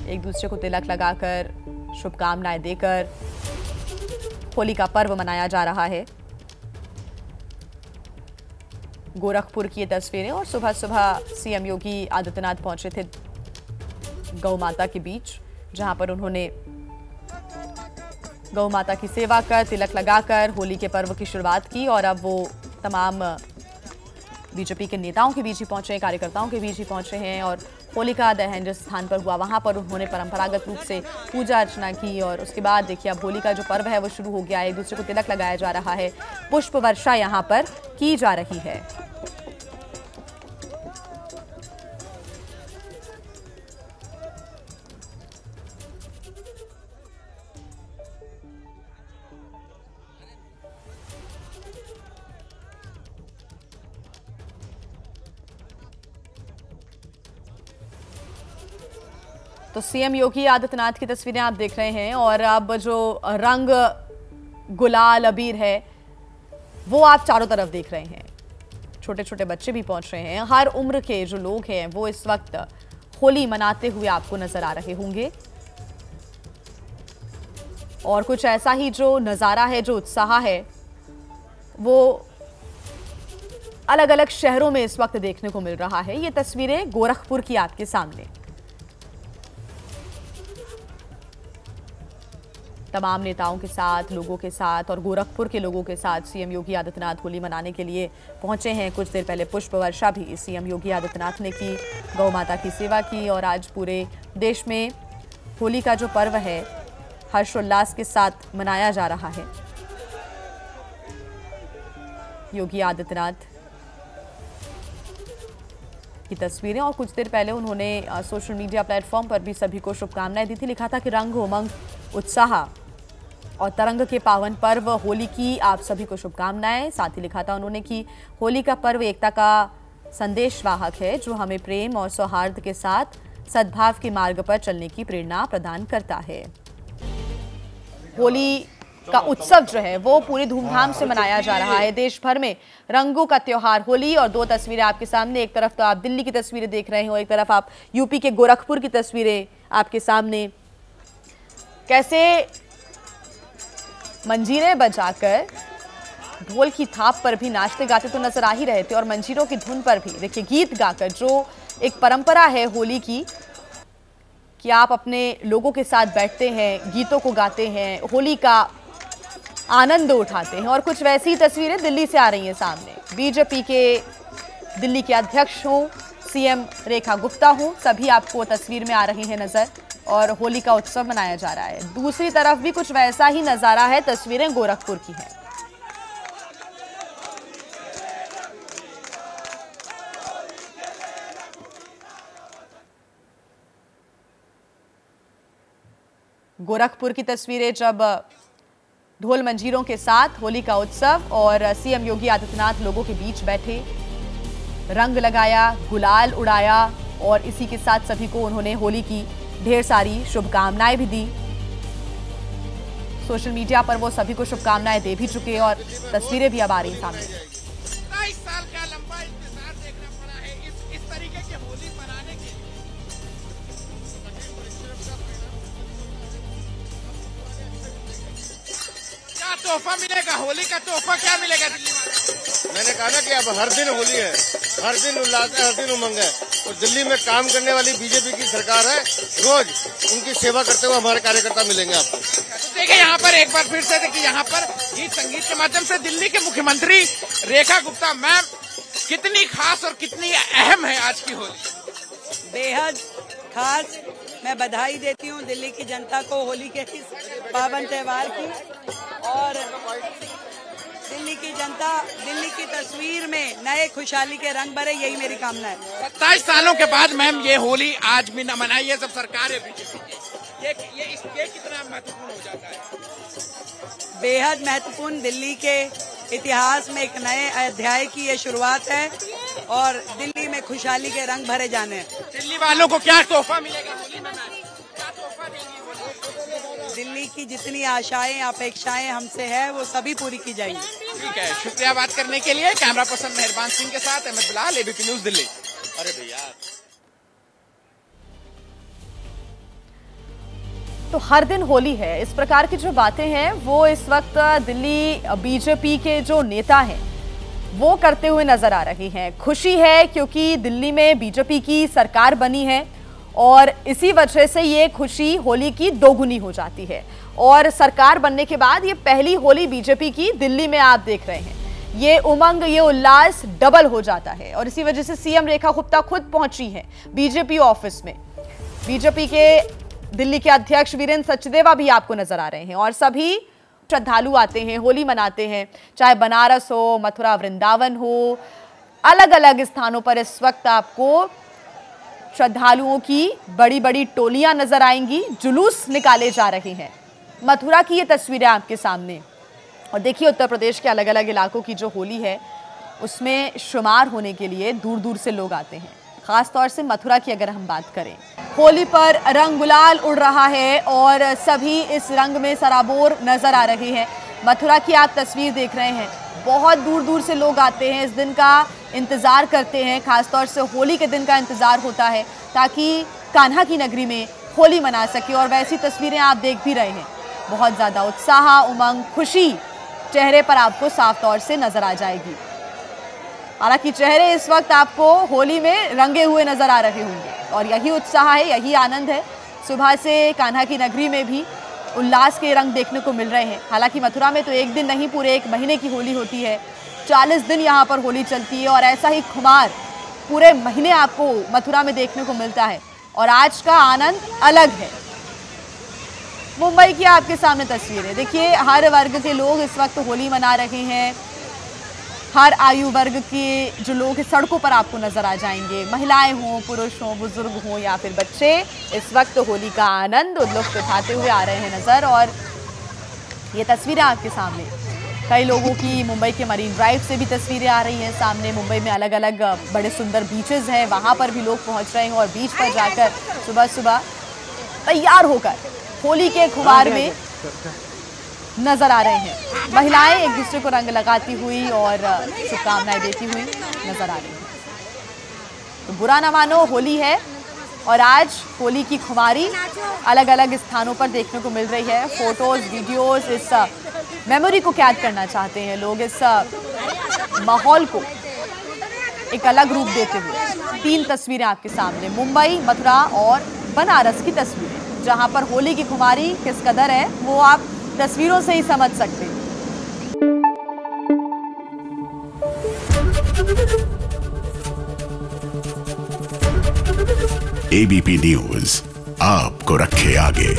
एक दूसरे को तिलक लगाकर, शुभकामनाएं देकर होली का पर्व मनाया जा रहा है। गोरखपुर की ये तस्वीरें और सुबह सुबह सीएम योगी आदित्यनाथ पहुंचे थे गौ माता के बीच, जहां पर उन्होंने गौ माता की सेवा कर, तिलक लगाकर होली के पर्व की शुरुआत की। और अब वो तमाम बीजेपी के नेताओं के बीच ही पहुंचे हैं, कार्यकर्ताओं के बीच ही पहुंचे हैं और होलिका दहन जिस स्थान पर हुआ वहां पर उन्होंने परंपरागत रूप से पूजा अर्चना की। और उसके बाद देखिए अब होली का जो पर्व है वो शुरू हो गया है, एक दूसरे को तिलक लगाया जा रहा है, पुष्प वर्षा यहां पर की जा रही है। तो सीएम योगी आदित्यनाथ की तस्वीरें आप देख रहे हैं और अब जो रंग गुलाल अबीर है वो आप चारों तरफ देख रहे हैं। छोटे छोटे बच्चे भी पहुंच रहे हैं, हर उम्र के जो लोग हैं वो इस वक्त होली मनाते हुए आपको नजर आ रहे होंगे। और कुछ ऐसा ही जो नजारा है, जो उत्साह है वो अलग अलग शहरों में इस वक्त देखने को मिल रहा है। ये तस्वीरें गोरखपुर की आपके सामने, तमाम नेताओं के साथ, लोगों के साथ और गोरखपुर के लोगों के साथ सीएम योगी आदित्यनाथ होली मनाने के लिए पहुंचे हैं। कुछ देर पहले पुष्प वर्षा भी सीएम योगी आदित्यनाथ ने की, गौ माता की सेवा की और आज पूरे देश में होली का जो पर्व है हर्षोल्लास के साथ मनाया जा रहा है। योगी आदित्यनाथ की तस्वीरें और कुछ देर पहले उन्होंने सोशल मीडिया प्लेटफॉर्म पर भी सभी को शुभकामनाएं दी थी। लिखा था कि रंग, उमंग, उत्साह और तरंग के पावन पर्व होली की आप सभी को शुभकामनाएं। साथ ही लिखा था उन्होंने कि होली का पर्व एकता का संदेशवाहक है जो हमें प्रेम और सौहार्द के साथ सद्भाव के मार्ग पर चलने की प्रेरणा प्रदान करता है। होली का उत्सव जो है वो पूरी धूमधाम से मनाया जा रहा है। देश भर में रंगों का त्योहार होली। और दो तस्वीरें आपके सामने, एक तरफ तो आप दिल्ली की तस्वीरें देख रहे हो, एक तरफ आप यूपी के गोरखपुर की तस्वीरें आपके सामने। कैसे मंजीरे बजाकर ढोल की थाप पर भी नाचते गाते तो नजर आ ही रहे थे और मंजीरों की धुन पर भी देखिए गीत गाकर, जो एक परंपरा है होली की कि आप अपने लोगों के साथ बैठते हैं, गीतों को गाते हैं, होली का आनंद उठाते हैं। और कुछ वैसी ही तस्वीरें दिल्ली से आ रही हैं सामने। बीजेपी के दिल्ली के अध्यक्ष हों, सीएम रेखा गुप्ता हों, सभी आपको तस्वीर में आ रहे हैं नजर और होली का उत्सव मनाया जा रहा है। दूसरी तरफ भी कुछ वैसा ही नजारा है, तस्वीरें गोरखपुर की हैं। गोरखपुर की तस्वीरें जब ढोल मंजीरों के साथ होली का उत्सव और सीएम योगी आदित्यनाथ लोगों के बीच बैठे, रंग लगाया, गुलाल उड़ाया और इसी के साथ सभी को उन्होंने होली की ढेर सारी शुभकामनाएं भी दी। सोशल मीडिया पर वो सभी को शुभकामनाएं दे भी चुके और तस्वीरें भी अब आ रही सामने। 27 साल का लंबा इंतजार देखना पड़ा है इस तरीके की होली मनाने के लिए। क्या तोहफा मिलेगा, होली का तोहफा क्या मिलेगा दिल्ली वाले? मैंने कहा ना कि अब हर दिन होली है, हर दिन उल्लास है, हर दिन उमंग है। और दिल्ली में काम करने वाली बीजेपी की सरकार है, रोज उनकी सेवा करते हुए हमारे कार्यकर्ता मिलेंगे आपको। तो देखिए यहाँ पर एक बार फिर से देखिए, यहाँ पर गीत संगीत के माध्यम से दिल्ली के मुख्यमंत्री रेखा गुप्ता मैम, कितनी खास और कितनी अहम है आज की होली? बेहद खास। मैं बधाई देती हूँ दिल्ली की जनता को होली के इस पावन त्योहार की। और दिल्ली की जनता दिल्ली की तस्वीर में नए खुशहाली के रंग भरे, यही मेरी कामना है। 27 सालों के बाद मैम ये होली आज भी न मनाई है, सब सरकार है बीजेपी की। ये कितना महत्वपूर्ण हो जाता है? बेहद महत्वपूर्ण। दिल्ली के इतिहास में एक नए अध्याय की ये शुरुआत है और दिल्ली में खुशहाली के रंग भरे जाने हैं। दिल्ली वालों को क्या तोहफा मिलेगा होली में? क्या तोहफा देंगी होली? दिल्ली की जितनी आशाएं अपेक्षाएं हमसे है वो सभी पूरी की जाएंगी। ठीक है, शुक्रिया बात करने के लिए। कैमरा पर्सन मेहरबान सिंह के साथ अहमद बिलाल, एबीपी न्यूज दिल्ली। अरे भैया तो हर दिन होली है, इस प्रकार की जो बातें हैं वो इस वक्त दिल्ली बीजेपी के जो नेता हैं वो करते हुए नजर आ रही हैं। खुशी है क्योंकि दिल्ली में बीजेपी की सरकार बनी है और इसी वजह से ये खुशी होली की दोगुनी हो जाती है। और सरकार बनने के बाद ये पहली होली बीजेपी की दिल्ली में आप देख रहे हैं, ये उमंग, ये उल्लास डबल हो जाता है। और इसी वजह से सीएम रेखा गुप्ता खुद पहुंची हैं बीजेपी ऑफिस में। बीजेपी के दिल्ली के अध्यक्ष वीरेंद्र सचदेवा भी आपको नजर आ रहे हैं और सभी श्रद्धालु आते हैं, होली मनाते हैं, चाहे बनारस हो, मथुरा, वृंदावन हो, अलग अलग स्थानों पर इस वक्त आपको श्रद्धालुओं की बड़ी बड़ी टोलियां नजर आएंगी, जुलूस निकाले जा रहे हैं। मथुरा की ये तस्वीरें आपके सामने, और देखिए उत्तर प्रदेश के अलग अलग इलाकों की जो होली है उसमें शुमार होने के लिए दूर दूर से लोग आते हैं। खास तौर से मथुरा की अगर हम बात करें, होली पर रंग गुलाल उड़ रहा है और सभी इस रंग में सराबोर नजर आ रहे हैं। मथुरा की आप तस्वीर देख रहे हैं, बहुत दूर दूर से लोग आते हैं, इस दिन का इंतज़ार करते हैं, खासतौर से होली के दिन का इंतज़ार होता है ताकि कान्हा की नगरी में होली मना सके। और वैसी तस्वीरें आप देख भी रहे हैं, बहुत ज़्यादा उत्साह, उमंग, खुशी चेहरे पर आपको साफ तौर से नजर आ जाएगी। हालांकि चेहरे इस वक्त आपको होली में रंगे हुए नजर आ रहे होंगे और यही उत्साह है, यही आनंद है। सुबह से कान्हा की नगरी में भी उल्लास के रंग देखने को मिल रहे हैं। हालांकि मथुरा में तो एक दिन नहीं, पूरे एक महीने की होली होती है, 40 दिन यहाँ पर होली चलती है और ऐसा ही खुमार पूरे महीने आपको मथुरा में देखने को मिलता है और आज का आनंद अलग है। मुंबई की आपके सामने तस्वीरें देखिए, हर वर्ग के लोग इस वक्त होली मना रहे हैं, हर आयु वर्ग के जो लोग सड़कों पर आपको नजर आ जाएंगे, महिलाएं हों, पुरुष हों, बुजुर्ग हों या फिर बच्चे, इस वक्त होली का आनंद लुत्फ उठाते हुए आ रहे हैं नजर। और ये तस्वीरें आपके सामने, कई लोगों की मुंबई के मरीन ड्राइव से भी तस्वीरें आ रही हैं सामने। मुंबई में अलग अलग बड़े सुंदर बीचेस हैं, वहाँ पर भी लोग पहुँच रहे हैं और बीच पर जाकर सुबह सुबह तैयार होकर होली के खुमार में नजर आ रहे हैं। महिलाएं एक दूसरे को रंग लगाती हुई और शुभकामनाएं देती हुई नजर आ रही हैं। तो बुरा ना मानो, होली है और आज होली की खुमारी अलग अलग स्थानों पर देखने को मिल रही है। फोटोज, वीडियोस, इस मेमोरी को कैद करना चाहते हैं लोग, इस माहौल को एक अलग रूप देते हुए। 3 तस्वीरें आपके सामने, मुंबई, मथुरा और बनारस की तस्वीरें, जहां पर होली की खुमारी किस कदर है वो आप तस्वीरों से ही समझ सकते हैं। एबीपी न्यूज आपको रखे आगे।